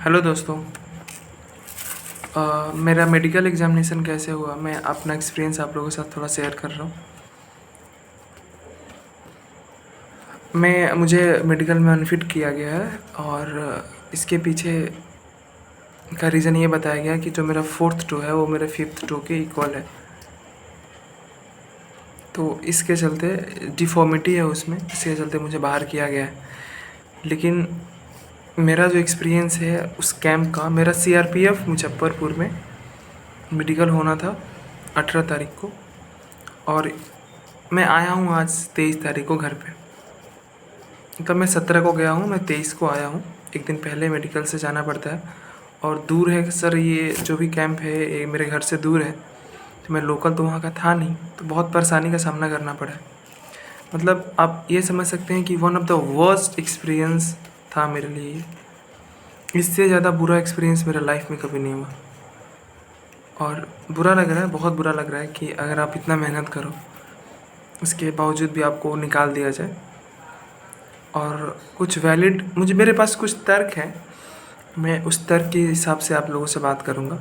Hello दोस्तों। मेरा medical examination कैसे हुआ, मैं अपना एक्सपीरियंस आप लोगों के साथ थोड़ा शेयर कर रहा हूँ। मुझे मेडिकल में अनफिट किया गया है और इसके पीछे का रीज़न ये बताया गया है कि जो मेरा 4th टो है वो मेरे 5th टो के इक्वल है। तो इसके चलते डिफ़ॉर्मिटी है उसमें, इसके चलते मुझे बाहर किया गया है। लेकिन मेरा जो एक्सपीरियंस है उस कैंप का, मेरा सीआरपीएफ मुजफ्फरपुर में मेडिकल होना था 18 तारीख को, और मैं आया हूँ आज 23 तारीख को घर पे। मतलब मैं 17 को गया हूँ, मैं 23 को आया हूँ। एक दिन पहले मेडिकल से जाना पड़ता है और दूर है सर, ये जो भी कैंप है ये मेरे घर से दूर है। तो मैं लोकल तो वहाँ का था नहीं, तो बहुत परेशानी का सामना करना पड़ा। मतलब आप ये समझ सकते हैं कि one of the worst experience था मेरे लिए। इससे ज़्यादा बुरा एक्सपीरियंस मेरा लाइफ में कभी नहीं हुआ। और बुरा लग रहा है, बहुत बुरा लग रहा है कि अगर आप इतना मेहनत करो उसके बावजूद भी आपको निकाल दिया जाए। और कुछ वैलिड मेरे पास कुछ तर्क हैं, मैं उस तर्क के हिसाब से आप लोगों से बात करूंगा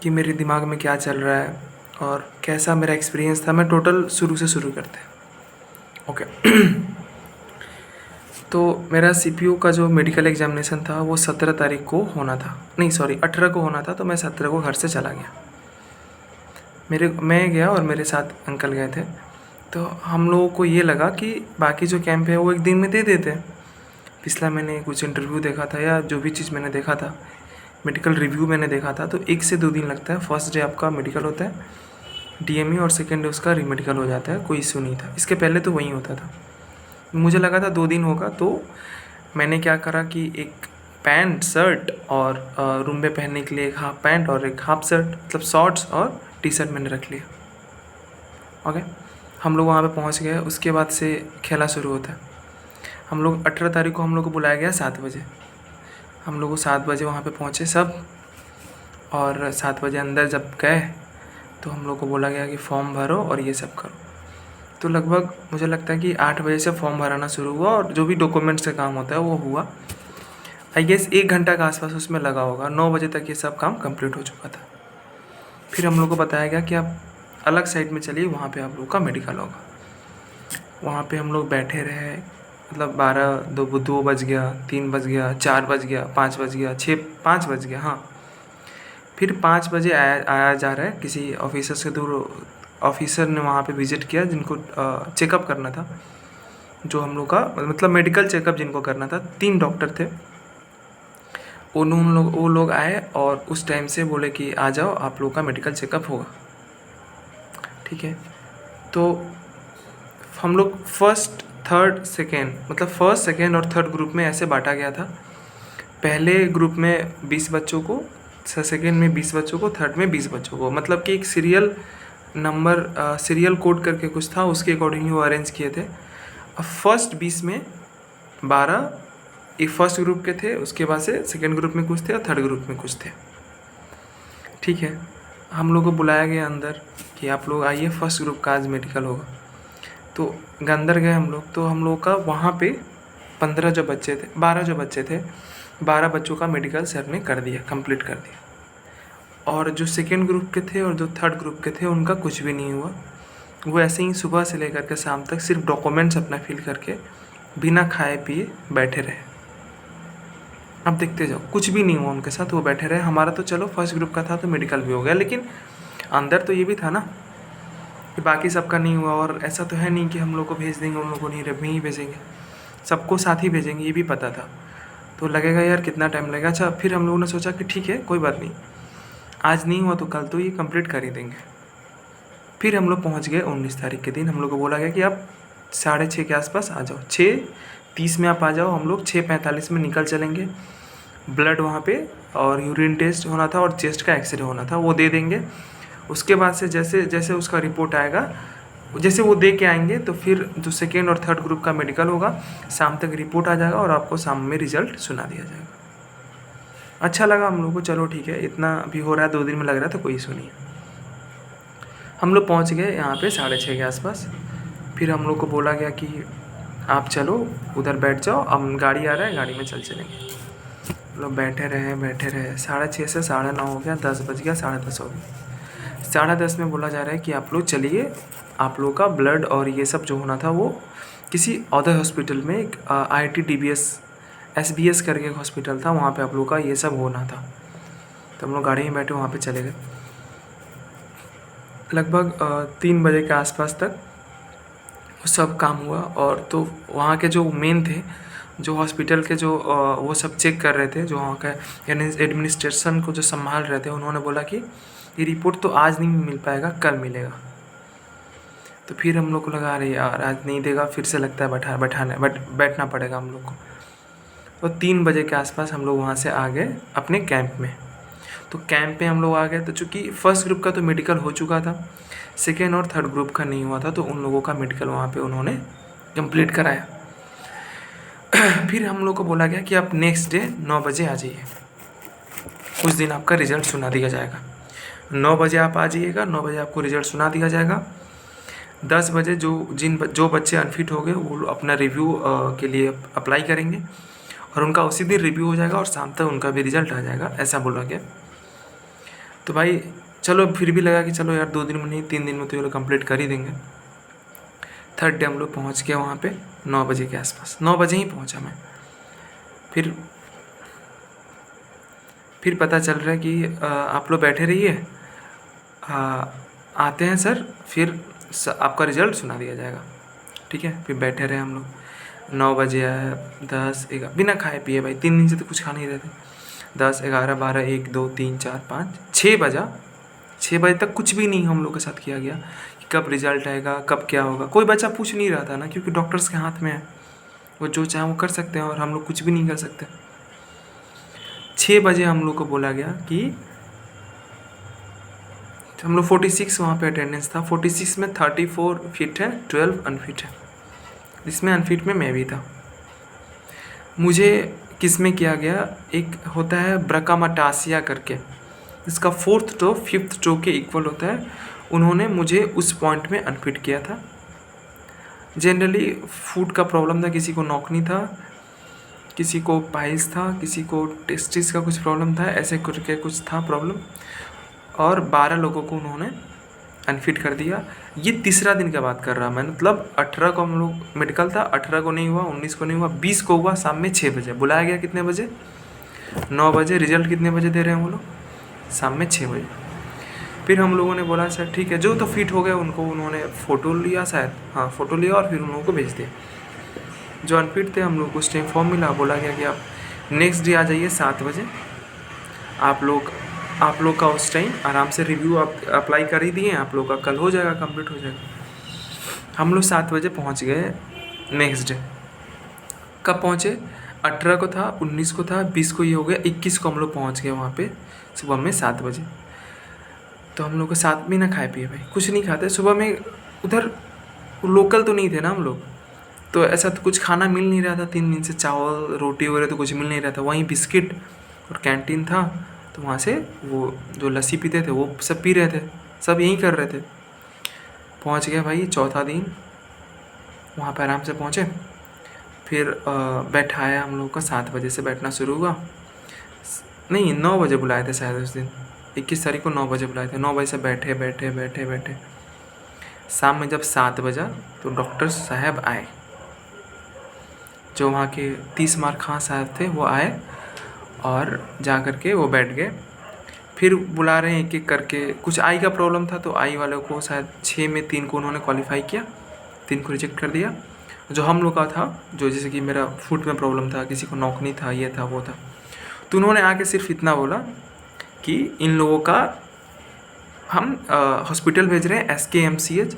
कि मेरे दिमाग में क्या चल रहा है और कैसा मेरा एक्सपीरियंस था। मैं टोटल शुरू से शुरू करते हैं। ओके। तो मेरा सीपीयू का जो मेडिकल एग्जामिनेशन था वो 17 तारीख को होना था, नहीं सॉरी 18 को होना था। तो मैं 17 को घर से चला गया। मैं गया और मेरे साथ अंकल गए थे। तो हम लोगों को ये लगा कि बाकी जो कैंप है वो एक दिन में दे देते हैं। पिछला मैंने कुछ इंटरव्यू देखा था या जो भी चीज़ मैंने देखा था, मेडिकल रिव्यू मैंने देखा था, तो 1 से 2 दिन लगता है। फर्स्ट डे आपका मेडिकल होता है डीएमई और सेकेंड डे उसका रीमेडिकल हो जाता है। कोई इशू नहीं था, इसके पहले तो वहीं होता था। मुझे लगा था 2 दिन होगा, तो मैंने क्या करा कि एक पैंट शर्ट और रूम में पहनने के लिए एक हाफ पैंट और एक हाफ शर्ट, मतलब शॉर्ट्स और टी शर्ट मैंने रख लिया। ओके, हम लोग वहाँ पे पहुँच गए। उसके बाद से खेला शुरू होता है। हम लोग 18 तारीख को हम लोग को बुलाया गया 7 बजे। हम लोग 7 बजे वहाँ पे पहुँचे सब, और 7 बजे अंदर जब गए तो हम लोग को बोला गया कि फॉर्म भरो और ये सब करो। तो लगभग मुझे लगता है कि 8 बजे से फॉर्म भराना शुरू हुआ और जो भी डॉक्यूमेंट्स का काम होता है वो हुआ। आई गेस 1 घंटा का आसपास उसमें लगा होगा। 9 बजे तक ये सब काम कंप्लीट हो चुका था। फिर हम लोग को बताया गया कि आप अलग साइड में चलिए, वहाँ पे आप लोग का मेडिकल होगा। वहाँ पे हम लोग बैठे रहे, मतलब 2 बज गया, 3 बज गया, 4 बज गया, 5 बज गया, 5 बज गया, हाँ। फिर 5 बजे आया जा रहा है, किसी ऑफिसर से दूर ऑफिसर ने वहाँ पे विज़िट किया जिनको चेकअप करना था, जो हम लोग का मतलब मेडिकल चेकअप जिनको करना था। 3 डॉक्टर थे। वो लोग आए और उस टाइम से बोले कि आ जाओ, आप लोग का मेडिकल चेकअप होगा। ठीक है, तो हम लोग फर्स्ट सेकेंड और थर्ड ग्रुप में ऐसे बांटा गया था। पहले ग्रुप में 20 बच्चों को, सेकेंड में 20 बच्चों को, थर्ड में 20 बच्चों को, मतलब कि एक सीरियल कोड करके कुछ था, उसके अकॉर्डिंग वो अरेंज किए थे। अब फर्स्ट 20 में 12 एक फर्स्ट ग्रुप के थे, उसके बाद से सेकेंड ग्रुप में कुछ थे और थर्ड ग्रुप में कुछ थे। ठीक है, हम लोग को बुलाया गया अंदर कि आप लोग आइए, फर्स्ट ग्रुप का आज मेडिकल होगा। तो अंदर गए हम लोग, तो हम लोग का वहाँ पे 12 जो बच्चे थे, 12 बच्चों का मेडिकल सर ने कर दिया, कंप्लीट कर दिया। और जो सेकेंड ग्रुप के थे और जो थर्ड ग्रुप के थे उनका कुछ भी नहीं हुआ। वो ऐसे ही सुबह से लेकर के शाम तक सिर्फ डॉक्यूमेंट्स अपना फिल करके बिना खाए पिए बैठे रहे। अब देखते जाओ, कुछ भी नहीं हुआ उनके साथ, वो बैठे रहे। हमारा तो चलो फर्स्ट ग्रुप का था तो मेडिकल भी हो गया, लेकिन अंदर तो ये भी था ना कि बाकी सबका नहीं हुआ। और ऐसा तो है नहीं कि हम लोग को भेज देंगे, उन लोग को नहीं भेजेंगे, सबको साथ ही भेजेंगे, ये भी पता था। तो लगेगा यार कितना टाइम लगेगा। अच्छा, फिर हम लोगों ने सोचा कि ठीक है कोई बात नहीं, आज नहीं हुआ तो कल तो ये कंप्लीट कर ही देंगे। फिर हम लोग पहुँच गए 19 तारीख के दिन। हम लोग को बोला गया कि आप 6:30 के आसपास आ जाओ, 6:30 में आप आ जाओ। हम लोग 6:45 में निकल चलेंगे। ब्लड वहाँ पे और यूरिन टेस्ट होना था और चेस्ट का एक्सरे होना था, वो दे देंगे। उसके बाद से जैसे जैसे उसका रिपोर्ट आएगा, जैसे वो दे के आएंगे, तो फिर जो सेकेंड और थर्ड ग्रुप का मेडिकल होगा, शाम तक रिपोर्ट आ जाएगा और आपको शाम में रिजल्ट सुना दिया जाएगा। अच्छा लगा हम लोग को, चलो ठीक है, इतना भी हो रहा है, 2 दिन में लग रहा है तो कोई इशू नहीं है। हम लोग पहुँच गए यहाँ पे 6:30 के आसपास। फिर हम लोग को बोला गया कि आप चलो उधर बैठ जाओ, अब गाड़ी आ रहा है, गाड़ी में चलेंगे। लोग बैठे रहे 6:30 से 9:30 हो गया, 10 बज गया, 10:30 हो गया। 10:30 में बोला जा रहा है कि आप लोग चलिए, आप लोग का ब्लड और ये सब जो होना था वो किसी अदर हॉस्पिटल में, एक IIT-DBS SBS करके एक हॉस्पिटल था, वहाँ पे आप लोग का ये सब होना था। तो हम लोग गाड़ी में बैठे वहाँ पे चले गए। लगभग 3 बजे के आसपास तक वो सब काम हुआ। और तो वहाँ के जो मेन थे, जो हॉस्पिटल के जो वो सब चेक कर रहे थे, जो वहाँ का एडमिनिस्ट्रेशन को जो संभाल रहे थे, उन्होंने बोला कि ये रिपोर्ट तो आज नहीं मिल पाएगा, कल मिलेगा। तो फिर हम लोग को लगा रही यार आज नहीं देगा, फिर से लगता है बैठना पड़ेगा हम लोग को। तो 3 बजे के आसपास हम लोग वहाँ से आ गए अपने कैंप में। तो कैंप में हम लोग आ गए। तो चूँकि फर्स्ट ग्रुप का तो मेडिकल हो चुका था, सेकेंड और थर्ड ग्रुप का नहीं हुआ था, तो उन लोगों का मेडिकल वहाँ पे उन्होंने कंप्लीट कराया। फिर हम लोग को बोला गया कि आप नेक्स्ट डे 9 बजे आ जाइए, उस दिन आपका रिज़ल्ट सुना दिया जाएगा। 9 बजे आप आ जाइएगा, 9 बजे आपको रिज़ल्ट सुना दिया जाएगा। 10 बजे जो बच्चे अनफिट हो गए वो अपना रिव्यू के लिए अप्लाई करेंगे और उनका उसी दिन रिव्यू हो जाएगा और शाम तक उनका भी रिज़ल्ट आ जाएगा, ऐसा बोला गया। तो भाई चलो, फिर भी लगा कि चलो यार 2 दिन में नहीं 3 दिन में तो ये लोग कंप्लीट कर ही देंगे। थर्ड डे हम लोग पहुँच गए वहाँ पे 9 बजे के आसपास, 9 बजे ही पहुँचा मैं। फिर पता चल रहा है कि आप लोग बैठे रहिए, आते हैं सर, फिर आपका रिज़ल्ट सुना दिया जाएगा। ठीक है, फिर बैठे रहे हम लोग। 9 बजे आया, 10, 11, बिना खाए पिए भाई, 3 दिन से तो कुछ खा नहीं रहे थे। 10, 11, 12, 1, 2, 3, 4, 5, 6 बजा। 6 बजे तक कुछ भी नहीं हम लोग के साथ किया गया कि कब रिज़ल्ट आएगा, कब क्या होगा। कोई बच्चा पूछ नहीं रहा था ना, क्योंकि डॉक्टर्स के हाथ में है, वो जो चाहे वो कर सकते हैं और हम लोग कुछ भी नहीं कर सकते। 6 बजे हम लोग को बोला गया कि हम लोग 46 वहाँ पे अटेंडेंस था। 46 में 34 फिट है, 12 अनफिट है। इसमें अनफिट में मैं भी था। मुझे किस में किया गया, एक होता है ब्रकामाटासिया करके, इसका 4th टो 5th टो के इक्वल होता है। उन्होंने मुझे उस पॉइंट में अनफिट किया था। जनरली फूड का प्रॉब्लम था, किसी को नॉकनी था, किसी को पाइल्स था, किसी को टेस्टिस का कुछ प्रॉब्लम था, ऐसे करके कुछ था प्रॉब्लम, और 12 लोगों को उन्होंने अनफिट कर दिया। ये तीसरा दिन का बात कर रहा मैं, मतलब 18 को हम लोग मेडिकल था, 18 को नहीं हुआ, 19 को नहीं हुआ, 20 को हुआ। शाम में 6 बजे बुलाया गया। कितने बजे? 9 बजे। रिजल्ट कितने बजे दे रहे हैं वो लोग? शाम में 6 बजे। फिर हम लोगों ने बोला सर ठीक है, जो तो फिट हो गए उनको उन्होंने फ़ोटो लिया शायद, हाँ फ़ोटो लिया और फिर उन लोगों को भेज दिया। जो अनफिट थे हम लोग को उस टाइम फॉर्म मिला, बोला गया कि आप नेक्स्ट डे आ जाइए 7 बजे। आप लोग का उस टाइम आराम से रिव्यू आप अप्लाई कर ही दिए, आप लोग का कल हो जाएगा, कंप्लीट हो जाएगा। हम लोग 7 बजे पहुंच गए नेक्स्ट डे। कब पहुंचे? 18 को था, 19 को था, 20 को ये हो गया, 21 को हम लोग पहुंच गए वहाँ पे सुबह में 7 बजे। तो हम लोग को 7 भी ना खाए पिए भाई, कुछ नहीं खाते सुबह में। उधर लोकल तो नहीं थे ना हम लोग, तो ऐसा तो कुछ खाना मिल नहीं रहा था 3 दिन से, चावल रोटी वगैरह तो कुछ मिल नहीं रहा था। वहीं बिस्किट और कैंटीन था, तो वहाँ से वो जो लस्सी पीते थे वो सब पी रहे थे, सब यहीं कर रहे थे। पहुँच गए भाई, चौथा दिन वहाँ पर आराम से पहुँचे। फिर बैठाया हम लोग का, 7 बजे से बैठना शुरू हुआ। नहीं, 9 बजे बुलाए थे शायद उस दिन, 21 तारीख को 9 बजे बुलाए थे। 9 बजे से बैठे। शाम में जब 7 बजा तो डॉक्टर साहब आए, जो वहाँ के 30 मार खां साहब थे वो आए और जा कर के वो बैठ गए। फिर बुला रहे हैं एक एक करके। कुछ आई का प्रॉब्लम था, तो आई वालों को शायद 6 में 3 को उन्होंने क्वालिफाई किया, 3 को रिजेक्ट कर दिया। जो हम लोग का था, जो जैसे कि मेरा फूड में प्रॉब्लम था, किसी को नौकनी था, ये था वो था, तो उन्होंने आके सिर्फ इतना बोला कि इन लोगों का हम हॉस्पिटल भेज रहे हैं SKMCH,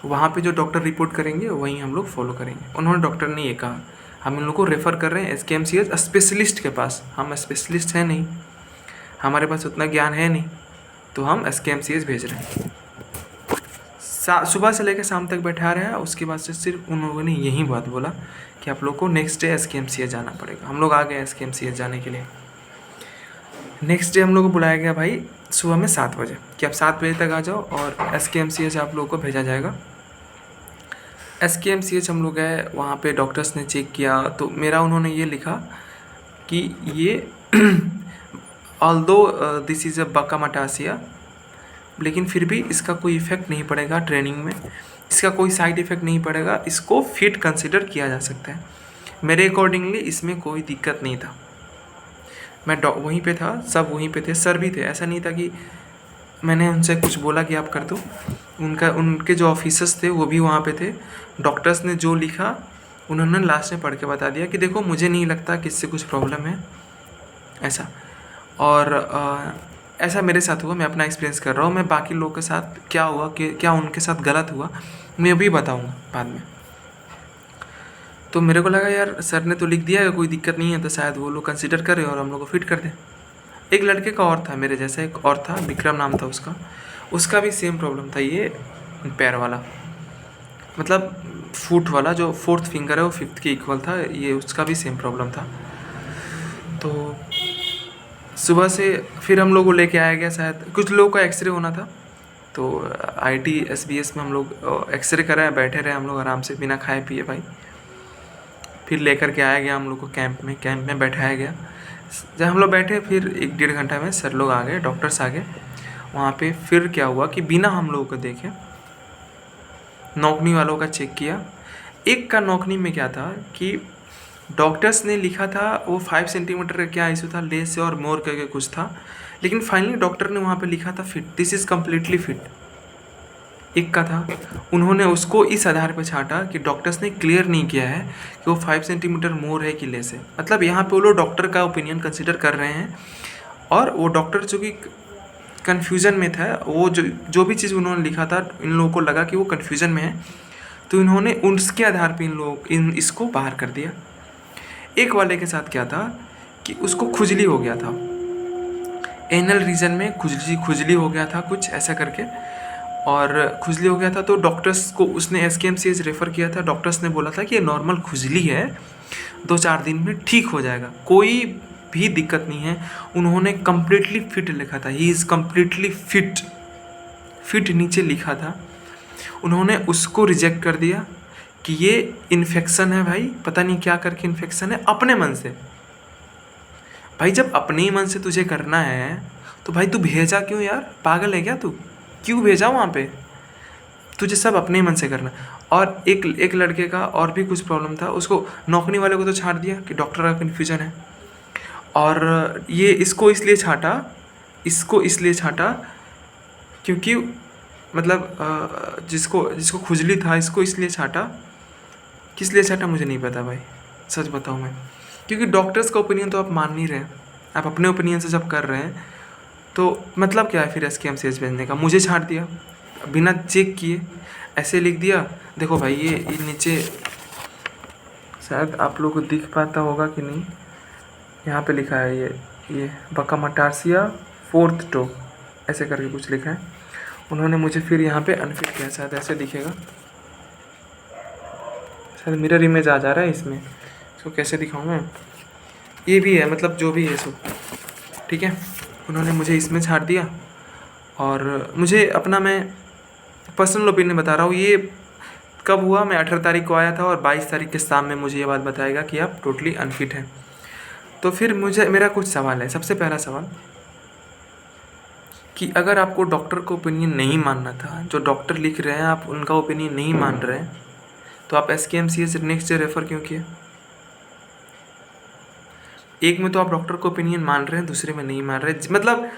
वहाँ पे जो डॉक्टर रिपोर्ट करेंगे वहीं हम लोग फॉलो करेंगे। उन्होंने, डॉक्टर ने ये कहा, हम इन लोग को रेफ़र कर रहे हैं SKMCH स्पेशलिस्ट के पास। हम स्पेशलिस्ट हैं नहीं, हमारे पास उतना ज्ञान है नहीं, तो हम SKMCH भेज रहे हैं। सुबह से लेकर शाम तक बैठा रहे हैं। उसके बाद से सिर्फ उन लोगों ने यही बात बोला कि आप लोग को नेक्स्ट डे SKMCH जाना पड़ेगा। हम लोग आ गए SKMCH जाने के लिए। नेक्स्ट डे हम लोग को बुलाया गया भाई सुबह में 7 बजे कि आप 7 बजे तक आ जाओ और SKMCH आप लोगों को भेजा जाएगा। SKMCH हम लोग गए, वहाँ पे डॉक्टर्स ने चेक किया, तो मेरा उन्होंने ये लिखा कि ये ऑल्दो दिस इज़ अ बकामाटासिया, लेकिन फिर भी इसका कोई इफ़ेक्ट नहीं पड़ेगा ट्रेनिंग में, इसका कोई साइड इफ़ेक्ट नहीं पड़ेगा, इसको फिट कंसिडर किया जा सकता है। मेरे अकॉर्डिंगली इसमें कोई दिक्कत नहीं था। मैं वहीं पे था, सब वहीं पे थे, सर भी थे। ऐसा नहीं था कि मैंने उनसे कुछ बोला कि आप कर दो। उनके जो ऑफिसर्स थे वो भी वहाँ पे थे। डॉक्टर्स ने जो लिखा उन्होंने लास्ट में पढ़ के बता दिया कि देखो मुझे नहीं लगता कि इससे कुछ प्रॉब्लम है ऐसा। और ऐसा मेरे साथ हुआ, मैं अपना एक्सपीरियंस कर रहा हूँ। मैं बाकी लोगों के साथ क्या हुआ, कि क्या उनके साथ गलत हुआ, मैं भी बताऊँगा बाद में। तो मेरे को लगा यार सर ने तो लिख दिया है, कोई दिक्कत नहीं है, तो शायद वो लोग कंसिडर करें और हम लोग को फिट कर दें। एक लड़के का और था मेरे जैसा, एक और था, विक्रम नाम था उसका भी सेम प्रॉब्लम था, ये पैर वाला, मतलब फुट वाला, जो 4th फिंगर है वो 5th के इक्वल था, ये उसका भी सेम प्रॉब्लम था। तो सुबह से फिर हम लोग को लेके आया गया, शायद कुछ लोगों का एक्सरे होना था, तो IT SBS में हम लोग एक्सरे कराए, बैठे रहे हम लोग आराम से बिना खाए पिए भाई। फिर लेकर के आया गया हम लोग को कैंप में बैठाया गया। जब हम लोग बैठे फिर 1-1.5 घंटा में सर लोग आ गए, डॉक्टर्स आ गए वहाँ पे। फिर क्या हुआ कि बिना हम लोगों को देखे नौकनी वालों का चेक किया। एक का नौकनी में क्या था कि डॉक्टर्स ने लिखा था वो 5 सेंटीमीटर का क्या इशू था, लेस और मोर करके कुछ था, लेकिन फाइनली डॉक्टर ने वहाँ पे लिखा था fit, this is completely fit. एक का था, उन्होंने उसको इस आधार पर छांटा कि डॉक्टर्स ने क्लियर नहीं किया है कि वो 5 सेंटीमीटर मोर है कि लेस है। मतलब यहाँ पे वो लोग डॉक्टर का ओपिनियन कंसिडर कर रहे हैं, और वो डॉक्टर जो कि कन्फ्यूज़न में था, वो जो भी चीज़ उन्होंने लिखा था इन लोगों को लगा कि वो कन्फ्यूज़न में है, तो इन्होंने उसके आधार पर इसको बाहर कर दिया। एक वाले के साथ क्या था कि उसको खुजली हो गया था, एनल रीजन में खुजली हो गया था कुछ ऐसा करके, और खुजली हो गया था तो डॉक्टर्स को उसने SKMCH रेफ़र किया था। डॉक्टर्स ने बोला था कि ये नॉर्मल खुजली है, 2-4 दिन में ठीक हो जाएगा, कोई भी दिक्कत नहीं है। उन्होंने कम्प्लीटली फिट लिखा था, ही इज़ कम्प्लीटली फिट नीचे लिखा था। उन्होंने उसको रिजेक्ट कर दिया कि ये इन्फेक्शन है भाई, पता नहीं क्या करके इन्फेक्शन है, अपने मन से। भाई जब अपने ही मन से तुझे करना है तो भाई तू भेजा क्यों यार, पागल है क्या तू, क्यों भेजा वहाँ पे, तुझे सब अपने ही मन से करना। और एक लड़के का और भी कुछ प्रॉब्लम था, उसको नौकरी वाले को तो छांट दिया कि डॉक्टर का कन्फ्यूजन है, और ये इसको इसलिए छांटा क्योंकि मतलब जिसको खुजली था इसको इसलिए छांटा, किस लिए छांटा मुझे नहीं पता भाई, सच बताऊँ मैं, क्योंकि डॉक्टर्स का ओपिनियन तो आप मान नहीं रहे, आप अपने ओपिनियन से जब कर रहे हैं तो मतलब क्या है फिर SKMCH भेजने का। मुझे छांट दिया बिना चेक किए, ऐसे लिख दिया। देखो भाई ये नीचे शायद आप लोग को दिख पाता होगा कि नहीं, यहाँ पे लिखा है ये बकामाटासिया 4th टो ऐसे करके कुछ लिखा है। उन्होंने मुझे फिर यहाँ पे अनफिट किया, शायद ऐसे दिखेगा, शायद मिरर इमेज आ जा रहा है इसमें, इसको कैसे दिखाऊँ मैं, ये भी है मतलब जो भी है सो ठीक है। उन्होंने मुझे इसमें छाट दिया, और मुझे अपना मैं पर्सनल ओपिनियन बता रहा हूँ। ये कब हुआ, मैं 18 तारीख को आया था और 22 तारीख के शाम में मुझे ये बात बताएगा कि आप टोटली अनफिट हैं। तो फिर मेरा कुछ सवाल है। सबसे पहला सवाल कि अगर आपको डॉक्टर का ओपिनियन नहीं मानना था, जो डॉक्टर लिख रहे हैं आप उनका ओपिनियन नहीं मान रहे हैं, तो आप SKMCH नेक्स्ट डे रेफ़र क्यों किए? एक में तो आप डॉक्टर को ओपिनियन मान रहे हैं, दूसरे में नहीं मान रहे, मतलब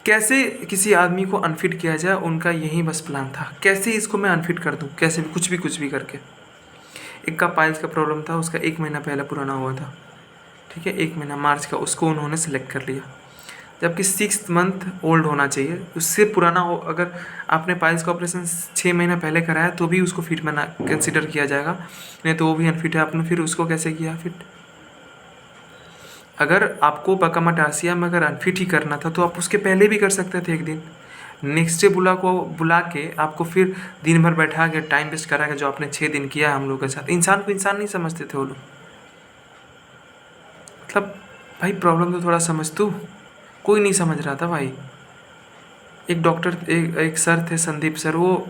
कैसे किसी आदमी को अनफिट किया जाए, उनका यही बस प्लान था, कैसे इसको मैं अनफिट कर दूं, कैसे भी कुछ भी करके। एक का पाइल्स का प्रॉब्लम था, उसका 1 महीना पहले पुराना हुआ था, ठीक है, 1 महीना मार्च का, उसको उन्होंने सेलेक्ट कर लिया, जबकि 6 मंथ ओल्ड होना चाहिए, उससे पुराना हो। अगर आपने पाइल्स का ऑपरेशन 6 महीना पहले कराया तो भी उसको फिट में ना कंसिडर किया जाएगा, नहीं तो वो भी अनफिट है। आपने फिर उसको कैसे किया फिट? अगर आपको बकामाटासिया में अगर अनफिट ही करना था तो आप उसके पहले भी कर सकते थे, एक दिन नेक्स्ट डे बुला के आपको फिर दिन भर बैठा के टाइम वेस्ट करा के, जो आपने 6 दिन किया हम लोग के साथ। इंसान को इंसान नहीं समझते थे वो लोग, मतलब भाई प्रॉब्लम तो थोड़ा समझ तू, कोई नहीं समझ रहा था भाई। एक डॉक्टर एक सर थे, संदीप सर, वो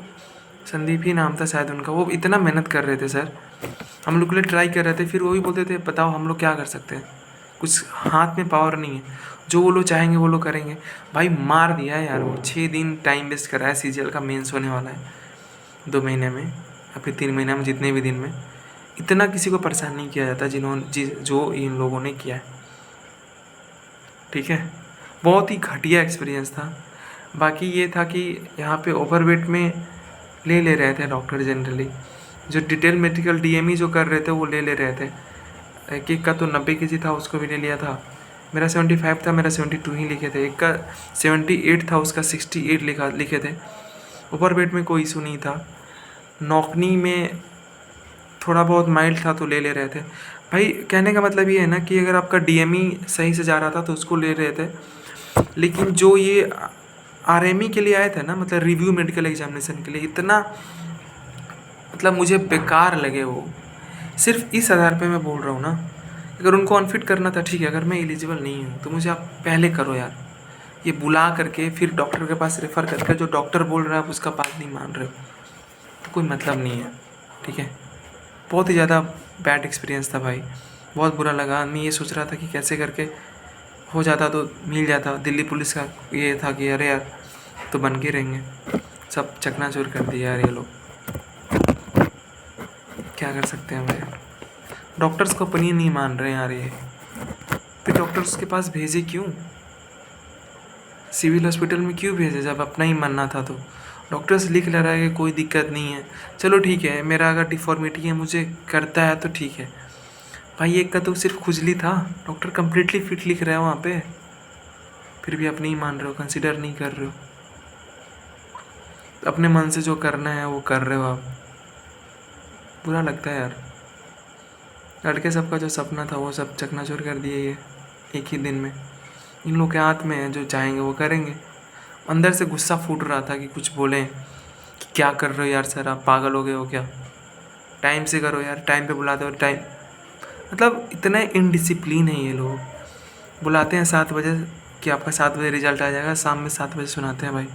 संदीप ही नाम था शायद उनका, वो इतना मेहनत कर रहे थे सर, हम लोग के लिए ट्राई कर रहे थे, फिर वो भी बोलते थे बताओ हम लोग क्या कर सकते हैं। कुछ हाथ में पावर नहीं है, जो वो लोग चाहेंगे वो लोग करेंगे। भाई मार दिया है यार, वो 6 दिन टाइम वेस्ट कर रहा है। सीजीएल का मेंस होने वाला है 2 महीने में या फिर 3 महीने में, जितने भी दिन में। इतना किसी को परेशान नहीं किया जाता जो इन लोगों ने किया है। ठीक है, बहुत ही घटिया एक्सपीरियंस था। बाकी ये था कि यहाँ पे ओवरवेट में ले रहे थे डॉक्टर जनरली, जो डिटेल मेडिकल डीएमई जो कर रहे थे वो ले रहे थे। एक एक का तो 90 केजी था, उसको भी ले लिया था। मेरा 75 था, मेरा 72 ही लिखे थे। एक का 78 था, उसका 68 लिखे थे। ओवरवेट में कोई इशू नहीं था। नौकनी में थोड़ा बहुत माइल्ड था तो ले रहे थे। भाई कहने का मतलब ये है ना कि अगर आपका डीएमई सही से जा रहा था तो उसको ले रहे थे, लेकिन जो ये आरएमई के लिए आए थे ना, मतलब रिव्यू मेडिकल एग्जामिनेशन के लिए, इतना मतलब मुझे बेकार लगे वो। सिर्फ इस आधार पे मैं बोल रहा हूँ ना, अगर उनको अनफिट करना था ठीक है, अगर मैं एलिजिबल नहीं हूँ तो मुझे आप पहले करो यार। ये बुला करके फिर डॉक्टर के पास रेफ़र करके जो डॉक्टर बोल रहा है आप उसका बात नहीं मान रहे हो तो कोई मतलब नहीं है। ठीक है, बहुत ही ज़्यादा बैड एक्सपीरियंस था भाई, बहुत बुरा लगा। मैं ये सोच रहा था कि कैसे करके हो जाता तो मिल जाता। दिल्ली पुलिस का ये था कि अरे यार तो बन के रहेंगे, सब चकनाचूर कर दिया यार ये लोग। क्या कर सकते हैं भाई, डॉक्टर्स को अपनी नहीं मान रहे हैं यार ये। फिर डॉक्टर्स के पास भेजे क्यों, सिविल हॉस्पिटल में क्यों भेजे जब अपना ही मानना था तो। डॉक्टर्स लिख ले रहा है कि कोई दिक्कत नहीं है, चलो ठीक है, मेरा अगर डिफॉर्मिटी है मुझे करता है तो ठीक है। भाई एक का तो सिर्फ खुजली था, डॉक्टर कम्प्लीटली फिट लिख रहा है वहाँ पे, फिर भी आप नहीं मान रहे हो, कंसिडर नहीं कर रहे हो। अपने मन से जो करना है वो कर रहे हो आप। बुरा लगता है यार, लड़के सबका जो सपना था वो सब चकनाचूर कर दिए ये एक ही दिन में। इन लोग के हाथ में है, जो चाहेंगे वो करेंगे। अंदर से गुस्सा फूट रहा था कि कुछ बोलें कि क्या कर रहे हो यार सर, आप पागल हो गए हो क्या, टाइम से करो यार, टाइम पे बुलाते हो टाइम, मतलब इतने इनडिसिप्लिन है ये लोग। बुलाते हैं 7 बजे कि आपका 7 बजे रिजल्ट आ जाएगा, शाम में 7 बजे सुनाते हैं। भाई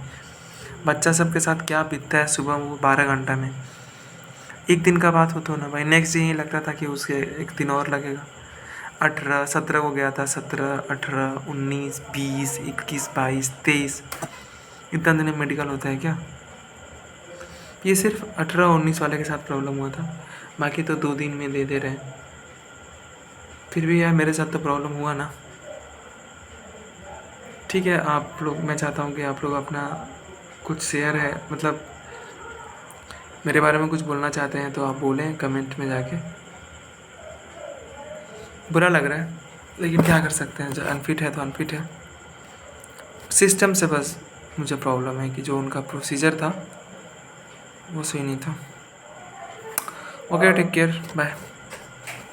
बच्चा सबके साथ क्या बीतता है सुबह वो 12 घंटा में। एक दिन का बात हो तो ना भाई, नेक्स्ट डे ही लगता था कि उसके एक दिन और लगेगा। 18 17 को गया था, 17 18 19 20 21 22 23, इतना दिन में मेडिकल होता है क्या। ये सिर्फ 18 19 वाले के साथ प्रॉब्लम हुआ था, बाकी तो 2 दिन में दे रहे हैं। फिर भी यार मेरे साथ तो प्रॉब्लम हुआ ना। ठीक है, आप लोग, मैं चाहता हूँ कि आप लोग अपना कुछ शेयर है, मतलब मेरे बारे में कुछ बोलना चाहते हैं तो आप बोलें कमेंट में जाके। बुरा लग रहा है लेकिन क्या कर सकते हैं, जो अनफिट है तो अनफिट है। सिस्टम से बस मुझे प्रॉब्लम है कि जो उनका प्रोसीजर था वो सही नहीं था। Okay, take care, bye.